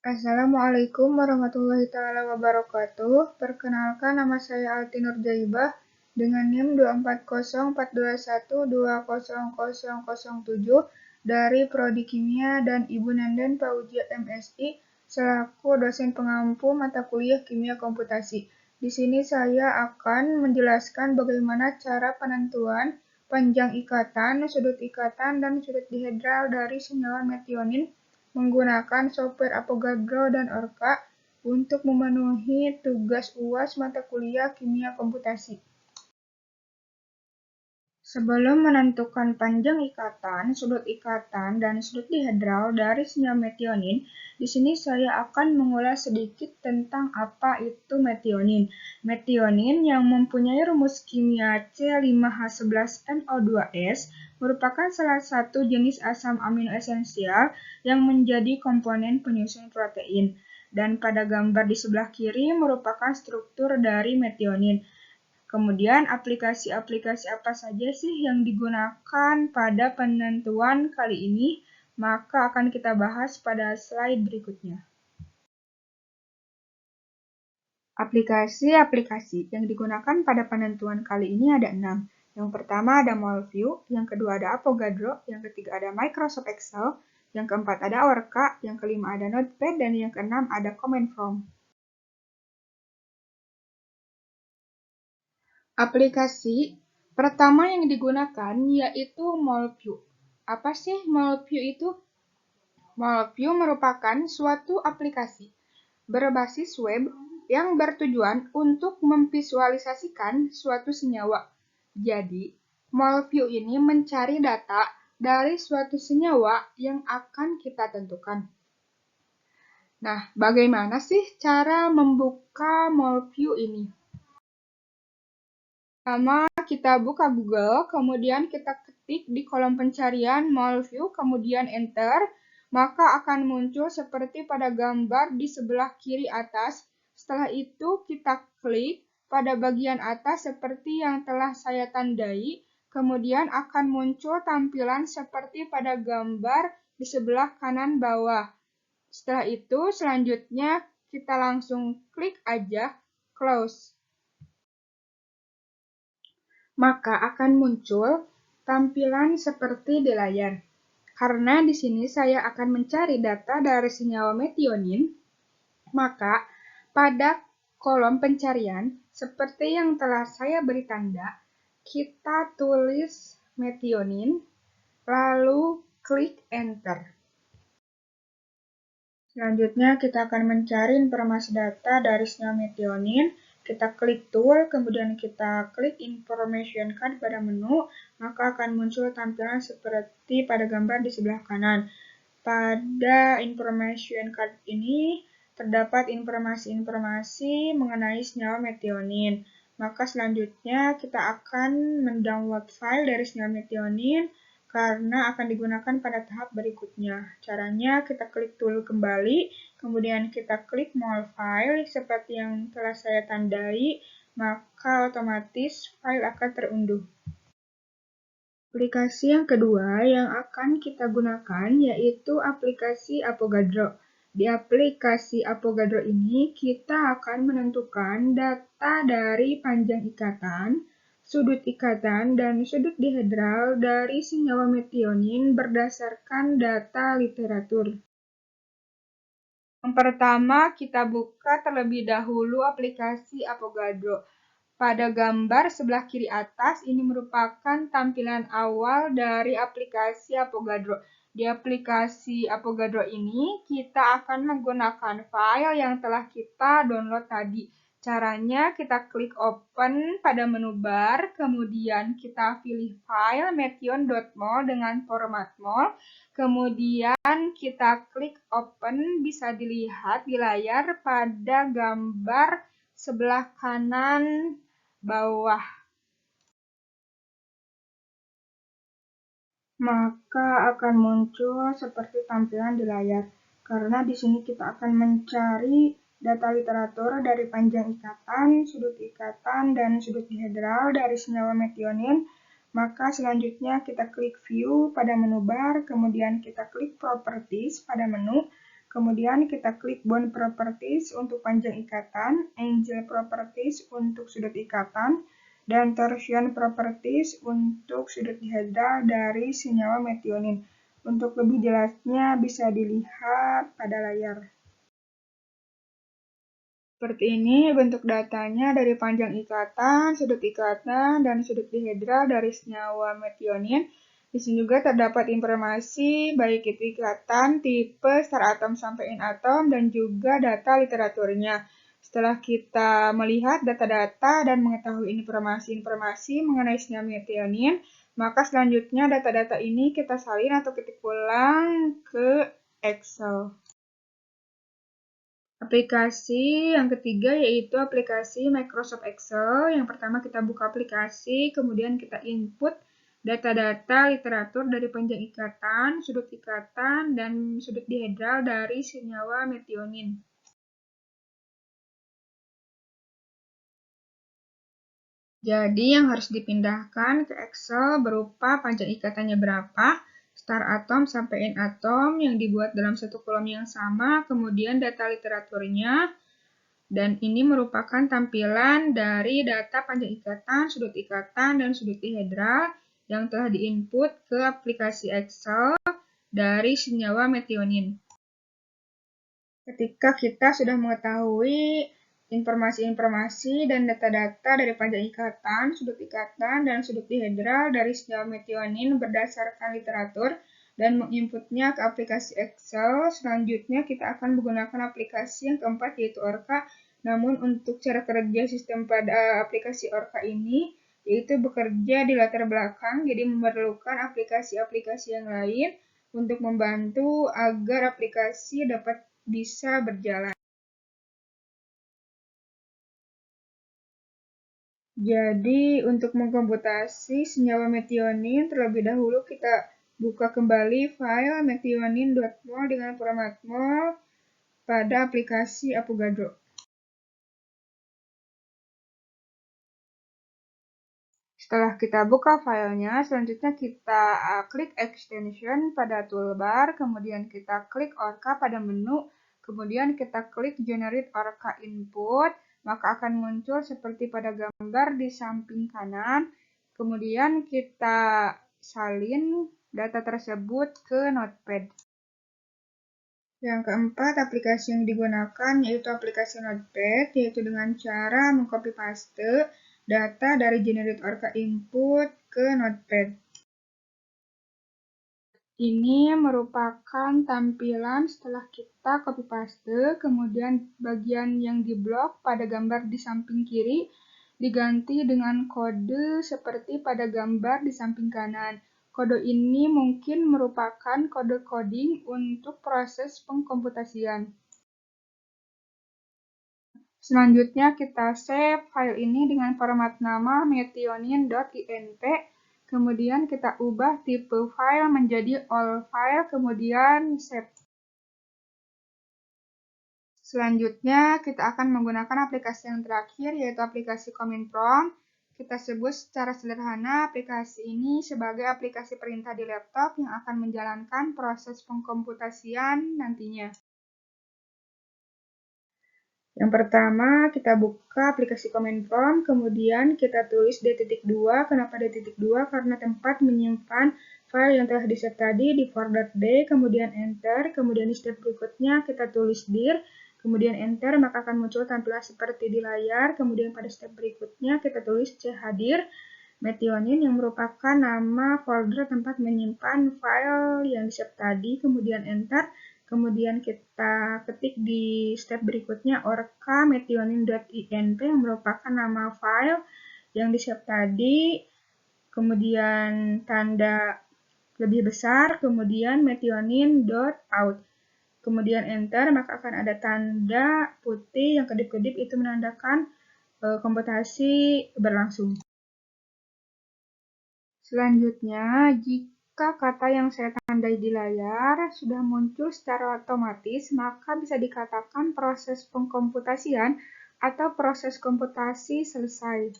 Assalamualaikum warahmatullahi taala wabarakatuh. Perkenalkan, nama saya Alti Nurjaibah dengan NIM 2404201200007 dari Prodi Kimia dan Ibu Nenden Paujia MSI selaku dosen pengampu mata kuliah Kimia Komputasi. Di sini saya akan menjelaskan bagaimana cara penentuan panjang ikatan, sudut ikatan, dan sudut dihedral dari senyawa metionin menggunakan software Avogadro dan Orca untuk memenuhi tugas UAS mata kuliah Kimia Komputasi. Sebelum menentukan panjang ikatan, sudut ikatan, dan sudut dihedral dari senyawa metionin, di sini saya akan mengulas sedikit tentang apa itu metionin. Metionin yang mempunyai rumus kimia C5H11NO2S merupakan salah satu jenis asam amino esensial yang menjadi komponen penyusun protein. Dan pada gambar di sebelah kiri merupakan struktur dari metionin. Kemudian aplikasi-aplikasi apa saja sih yang digunakan pada penentuan kali ini? Maka akan kita bahas pada slide berikutnya. Aplikasi-aplikasi yang digunakan pada penentuan kali ini ada 6. Yang pertama ada MolView, yang kedua ada Avogadro, yang ketiga ada Microsoft Excel, yang keempat ada Orca, yang kelima ada Notepad, dan yang keenam ada Command Prompt. Aplikasi pertama yang digunakan yaitu MolView. Apa sih MolView itu? MolView merupakan suatu aplikasi berbasis web yang bertujuan untuk memvisualisasikan suatu senyawa. Jadi, MolView ini mencari data dari suatu senyawa yang akan kita tentukan. Nah, bagaimana sih cara membuka MolView ini? Pertama, kita buka Google, kemudian kita ketik di kolom pencarian MolView, kemudian Enter, maka akan muncul seperti pada gambar di sebelah kiri atas. Setelah itu, kita klik pada bagian atas seperti yang telah saya tandai, kemudian akan muncul tampilan seperti pada gambar di sebelah kanan bawah. Setelah itu, selanjutnya kita langsung klik aja Close. Maka akan muncul tampilan seperti di layar. Karena di sini saya akan mencari data dari senyawa metionin, maka pada kolom pencarian, seperti yang telah saya beri tanda, kita tulis metionin, lalu klik Enter. Selanjutnya kita akan mencari informasi data dari senyawa metionin. Kita klik tool, kemudian kita klik information card pada menu, maka akan muncul tampilan seperti pada gambar di sebelah kanan. Pada information card ini terdapat informasi-informasi mengenai senyawa metionin. Maka selanjutnya kita akan mendownload file dari senyawa metionin karena akan digunakan pada tahap berikutnya. Caranya kita klik tool kembali, kemudian kita klik More File seperti yang telah saya tandai, maka otomatis file akan terunduh. Aplikasi yang kedua yang akan kita gunakan yaitu aplikasi Avogadro. Di aplikasi Avogadro ini kita akan menentukan data dari panjang ikatan, sudut ikatan, dan sudut dihedral dari senyawa metionin berdasarkan data literatur. Yang pertama, kita buka terlebih dahulu aplikasi Avogadro. Pada gambar sebelah kiri atas, ini merupakan tampilan awal dari aplikasi Avogadro. Di aplikasi Avogadro ini, kita akan menggunakan file yang telah kita download tadi. Caranya, kita klik Open pada menu bar, kemudian kita pilih file metion.mol dengan format mol, kemudian kita klik Open, bisa dilihat di layar pada gambar sebelah kanan bawah. Maka akan muncul seperti tampilan di layar. Karena di sini kita akan mencari data literatur dari panjang ikatan, sudut ikatan, dan sudut dihedral dari senyawa metionin. Maka selanjutnya kita klik View pada menu bar, kemudian kita klik Properties pada menu, Kemudian kita klik Bond Properties untuk panjang ikatan, Angle Properties untuk sudut ikatan, dan Torsion Properties untuk sudut dihedral dari senyawa metionin. Untuk lebih jelasnya bisa dilihat pada layar. Seperti ini bentuk datanya dari panjang ikatan, dan sudut dihedral dari senyawa metionin. Di sini juga terdapat informasi baik itu ikatan, tipe, star atom sampai in atom, dan juga data literaturnya. Setelah kita melihat data-data dan mengetahui informasi-informasi mengenai senyawa metionin, maka selanjutnya data-data ini kita salin atau ketik ulang ke Excel. Aplikasi yang ketiga yaitu aplikasi Microsoft Excel. Yang pertama kita buka aplikasi, kemudian kita input data-data literatur dari panjang ikatan, dan sudut dihedral dari senyawa metionin. Jadi yang harus dipindahkan ke Excel berupa panjang ikatannya berapa, star atom sampai in atom yang dibuat dalam satu kolom yang sama, kemudian data literaturnya, dan ini merupakan tampilan dari data panjang ikatan, dan sudut dihedral yang telah diinput ke aplikasi Excel dari senyawa metionin. Ketika kita sudah mengetahui informasi-informasi dan data-data dari panjang ikatan, dan sudut dihedral dari senyawa metionin berdasarkan literatur dan menginputnya ke aplikasi Excel, selanjutnya kita akan menggunakan aplikasi yang keempat yaitu Orca. Namun untuk cara kerja sistem pada aplikasi Orca ini yaitu bekerja di latar belakang, jadi memerlukan aplikasi-aplikasi yang lain untuk membantu agar aplikasi dapat bisa berjalan. Jadi untuk mengkomputasi senyawa metionin, terlebih dahulu kita buka kembali file metionin.mol dengan format mol pada aplikasi Avogadro. Setelah kita buka filenya, selanjutnya kita klik extension pada toolbar, kemudian kita klik Orca pada menu, kemudian kita klik generate Orca input, maka akan muncul seperti pada gambar di samping kanan. Kemudian kita salin data tersebut ke Notepad. Yang keempat, aplikasi yang digunakan yaitu aplikasi Notepad, yaitu dengan cara mengcopy paste data dari generate Orca input ke Notepad. Ini merupakan tampilan setelah kita copy paste, kemudian bagian yang diblok pada gambar di samping kiri diganti dengan kode seperti pada gambar di samping kanan. Kode ini mungkin merupakan kode coding untuk proses pengkomputasian. Selanjutnya kita save file ini dengan format nama metionin.inp. Kemudian kita ubah tipe file menjadi all file, kemudian save. Selanjutnya kita akan menggunakan aplikasi yang terakhir yaitu aplikasi Command Prompt. Kita sebut secara sederhana aplikasi ini sebagai aplikasi perintah di laptop yang akan menjalankan proses pengkomputasian nantinya. Yang pertama, kita buka aplikasi Command Prompt, kemudian kita tulis D.2. Kenapa D.2? Karena tempat menyimpan file yang telah di-save tadi di for.d, kemudian Enter, kemudian di step berikutnya kita tulis dir, kemudian Enter, maka akan muncul tampilan seperti di layar, kemudian pada step berikutnya kita tulis chadir, metionin yang merupakan nama folder tempat menyimpan file yang di-save tadi, kemudian Enter. Kemudian kita ketik di step berikutnya orca metionin.inp yang merupakan nama file yang di-save tadi, kemudian tanda lebih besar, kemudian metionin.out. Kemudian enter, maka akan ada tanda putih yang kedip-kedip, itu menandakan komputasi berlangsung. Selanjutnya, jika kata yang saya tandai di layar sudah muncul secara otomatis, maka bisa dikatakan proses pengkomputasian atau proses komputasi selesai.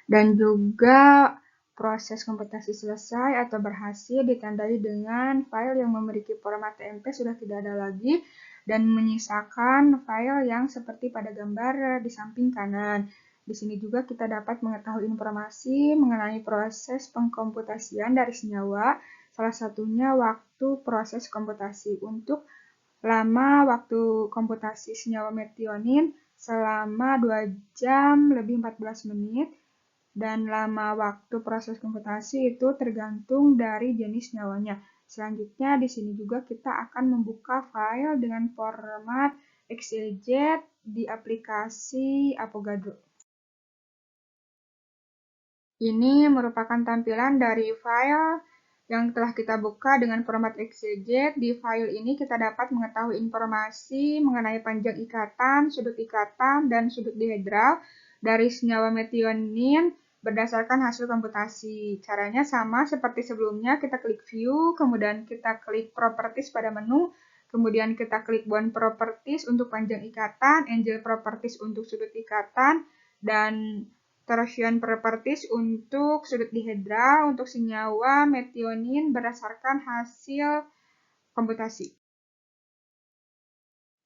Dan juga Proses komputasi selesai atau berhasil ditandai dengan file yang memiliki format TMP sudah tidak ada lagi dan menyisakan file yang seperti pada gambar di samping kanan. Di sini juga kita dapat mengetahui informasi mengenai proses pengkomputasian dari senyawa, salah satunya waktu proses komputasi. Untuk lama waktu komputasi senyawa metionin selama 2 jam lebih 14 menit, dan lama waktu proses komputasi itu tergantung dari jenis nyawanya. Selanjutnya di sini juga kita akan membuka file dengan format XLZ di aplikasi Avogadro. Ini merupakan tampilan dari file yang telah kita buka dengan format XLZ. Di file ini kita dapat mengetahui informasi mengenai panjang ikatan, dan sudut dihedral dari senyawa metionin berdasarkan hasil komputasi. Caranya sama seperti sebelumnya, kita klik view, kemudian kita klik properties pada menu, kemudian kita klik bond properties untuk panjang ikatan, angle properties untuk sudut ikatan, dan torsion properties untuk sudut dihedral untuk senyawa metionin berdasarkan hasil komputasi.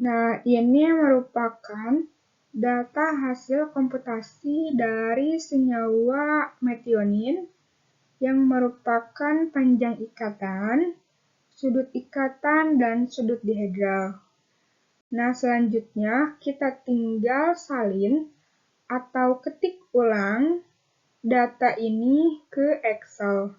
Nah, ini merupakan data hasil komputasi dari senyawa metionin yang merupakan panjang ikatan, dan sudut dihedral. Nah, selanjutnya kita tinggal salin atau ketik ulang data ini ke Excel.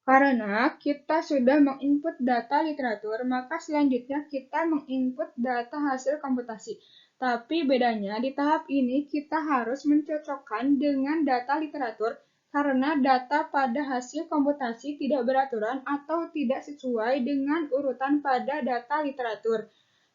Karena kita sudah menginput data literatur, maka selanjutnya kita menginput data hasil komputasi. Tapi bedanya di tahap ini kita harus mencocokkan dengan data literatur karena data pada hasil komputasi tidak beraturan atau tidak sesuai dengan urutan pada data literatur.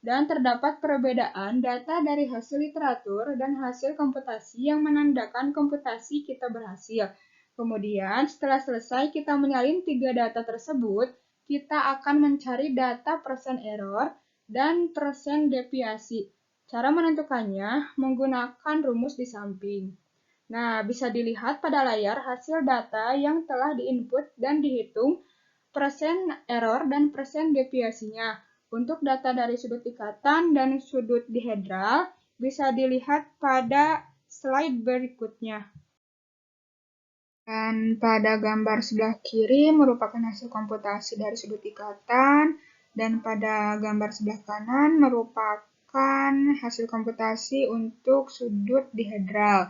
Dan terdapat perbedaan data dari hasil literatur dan hasil komputasi yang menandakan komputasi kita berhasil. Kemudian, setelah selesai kita menyalin 3 data tersebut, kita akan mencari data persen error dan persen deviasi. Cara menentukannya menggunakan rumus di samping. Nah, bisa dilihat pada layar hasil data yang telah diinput dan dihitung, persen error dan persen deviasinya. Untuk data dari sudut ikatan dan sudut dihedral, bisa dilihat pada slide berikutnya. Dan pada gambar sebelah kiri merupakan hasil komputasi dari sudut ikatan, dan pada gambar sebelah kanan merupakan hasil komputasi untuk sudut dihedral.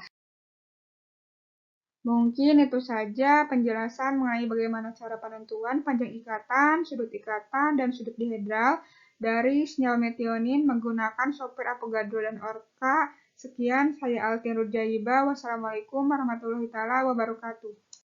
Mungkin itu saja penjelasan mengenai bagaimana cara penentuan panjang ikatan, dan sudut dihedral dari senyawa metionin menggunakan software Avogadro dan Orca. Sekian, saya Altin Rujaiba. Wassalamualaikum warahmatullahi wabarakatuh.